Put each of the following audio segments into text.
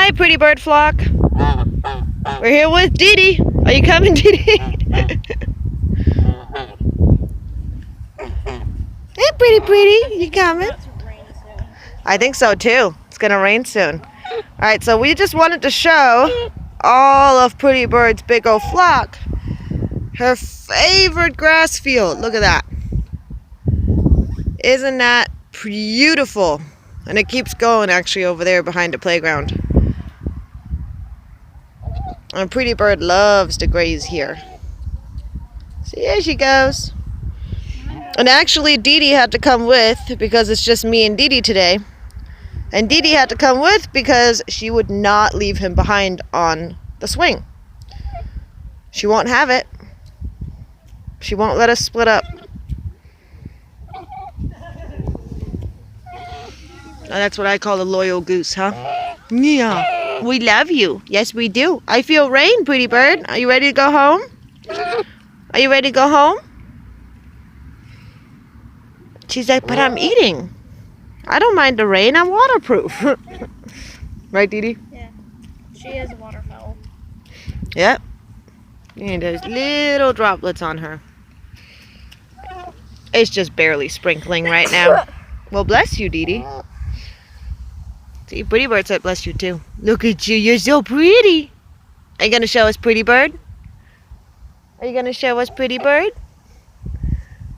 Hi, pretty bird flock. We're here with Dee Dee. Are you coming, Dee Dee? Hey, pretty. You coming? I think so too. It's gonna rain soon. All right, so we just wanted to show all of Pretty Bird's big old flock her favorite grass field. Look at that. Isn't that beautiful? And it keeps going actually over there behind the playground. And Pretty Bird loves to graze here. See, here she goes. And actually Dee Dee had to come with because it's just me and Dee Dee today. And Dee Dee had to come with because she would not leave him behind on the swing. She won't have it. She won't let us split up. And that's what I call a loyal goose, huh? Yeah. We love you. Yes, we do. I feel rain, Pretty Bird. Are you ready to go home? Are you ready to go home? She's like, but I'm eating. I don't mind the rain. I'm waterproof. Right, Dee Dee? Yeah. She is a waterfowl. Yep. And there's little droplets on her. It's just barely sprinkling right now. Well, bless you, Dee Dee. See, Pretty Bird said bless you too. Look at you. You're so pretty. Are you going to show us Pretty Bird? Are you going to show us Pretty Bird?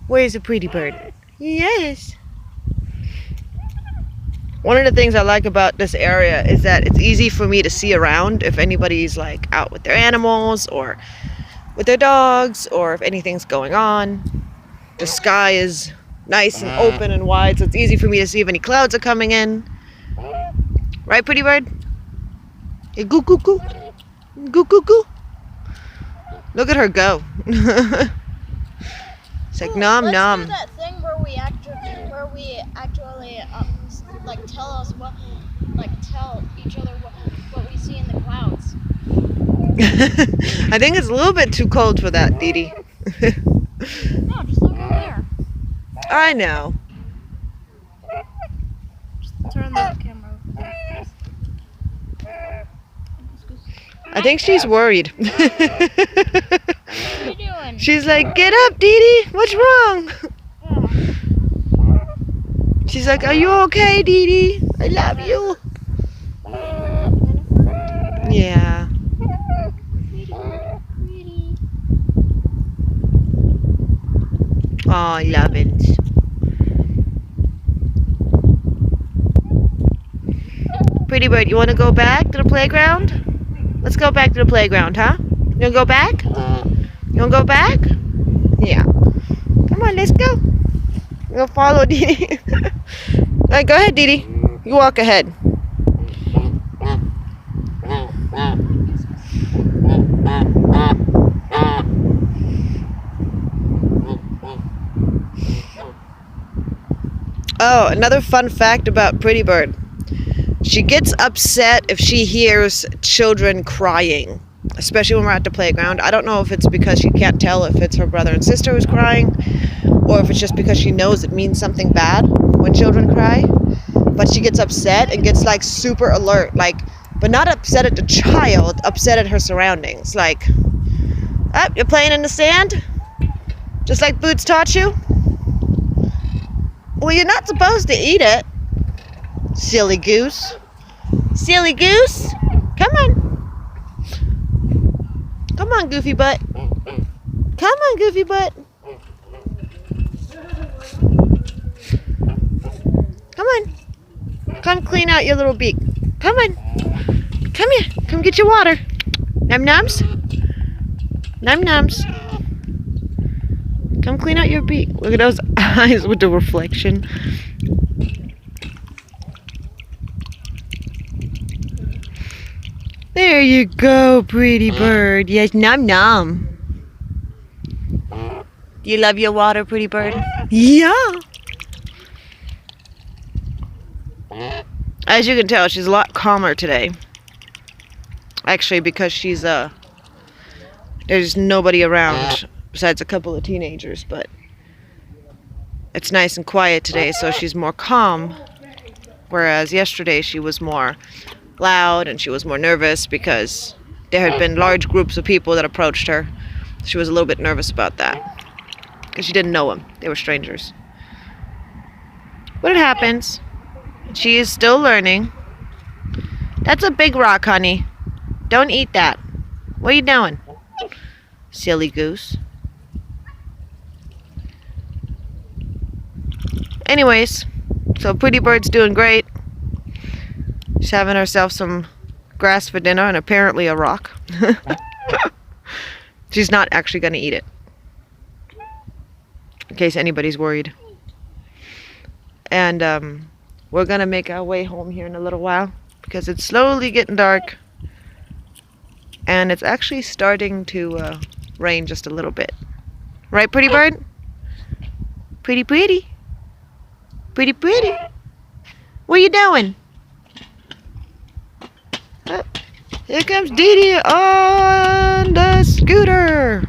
Where's the Pretty Bird? Yes. One of the things I like about this area is that it's easy for me to see around if anybody's like out with their animals or with their dogs or if anything's going on. The sky is nice and open and wide, so it's easy for me to see if any clouds are coming in. Right, Pretty Bird? Hey, goo goo goo. Goo goo goo. Look at her go. It's like nom nom. Let's do that thing where we actually like tell each other what we see in the clouds. I think it's a little bit too cold for that, Dee Dee. No, just look over there. I know. Just turn the camera over. I think she's worried. What are you doing? She's like, get up, Dee Dee. What's wrong? She's like, are you okay, Dee Dee? I love you. Yeah. Oh, I love it. Pretty Bird, you want to go back to the playground? Let's go back to the playground, huh? You want to go back? You want to go back? Yeah. Come on, let's go. We'll follow Dee Dee. All right, go ahead, Dee Dee. You walk ahead. Oh, another fun fact about Pretty Bird. She gets upset if she hears children crying, especially when we're at the playground. I don't know if it's because she can't tell if it's her brother and sister who's crying, or if it's just because she knows it means something bad when children cry. But she gets upset and gets like super alert, like, but not upset at the child, upset at her surroundings. Like, oh, you're playing in the sand? Just like Boots taught you? Well, you're not supposed to eat it. Silly goose. Silly goose. Come on. Come on, Goofy Butt. Come on, Goofy Butt. Come on. Come clean out your little beak. Come on. Come here. Come get your water. Num nums. Num nums. Come clean out your beak. Look at those eyes with the reflection. There you go, Pretty Bird. Yes, num num. Do you love your water, Pretty Bird? Yeah. As you can tell, she's a lot calmer today. Actually, because she's there's nobody around besides a couple of teenagers, but it's nice and quiet today, so she's more calm. Whereas yesterday she was more loud and she was more nervous because there had been large groups of people that approached her. She was a little bit nervous about that because she didn't know them. They were strangers. But it happens. She is still learning. That's a big rock, honey. Don't eat that. What are you doing? Silly goose. Anyways, so Pretty Bird's doing great. She's having herself some grass for dinner and apparently a rock. She's not actually going to eat it. In case anybody's worried. And we're going to make our way home here in a little while because it's slowly getting dark. And it's actually starting to rain just a little bit. Right, Pretty Bird? Pretty. Pretty. What are you doing? Here comes Dee Dee on the scooter.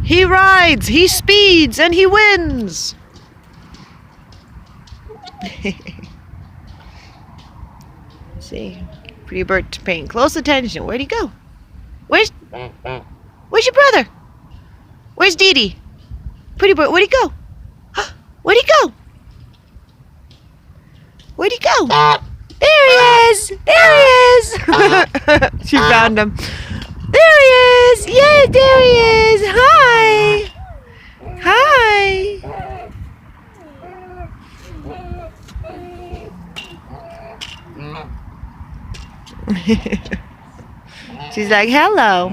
He rides, he speeds, and he wins. See, Pretty Bird paying close attention. Where'd he go? Where's your brother? Where's Dee Dee? Pretty Bird, where'd he go? Where'd he go? Where'd he go? There he is! There he is! She found him. There he is! Yes, there he is! Hi! Hi! She's like, hello.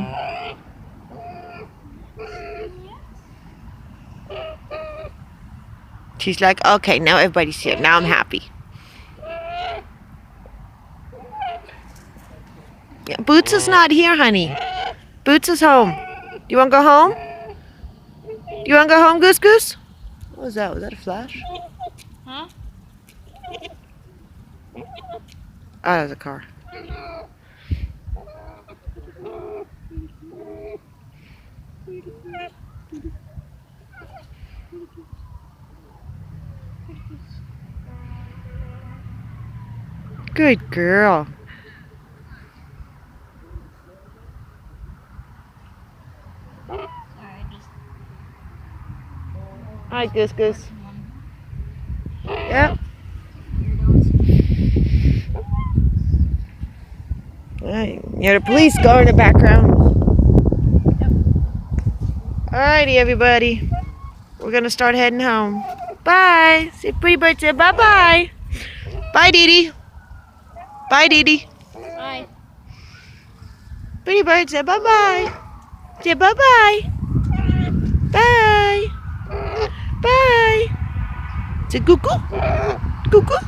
She's like, okay, now everybody's here. Now I'm happy. Yeah, Boots is not here, honey. Boots is home. You want to go home? You want to go home, Goose Goose? What was that? Was that a flash? Huh? Oh, that was a car. Good girl. Hi, Goose Goose. Yep. Alright, you hear the police car in the background. Alrighty, everybody. We're gonna start heading home. Bye. See, Pretty Bird said bye-bye. Bye, Dee Dee. Bye, Dee Dee. Bye. Pretty Bird said bye-bye. Say bye-bye. Bye. Bye. Say cuckoo. Cuckoo.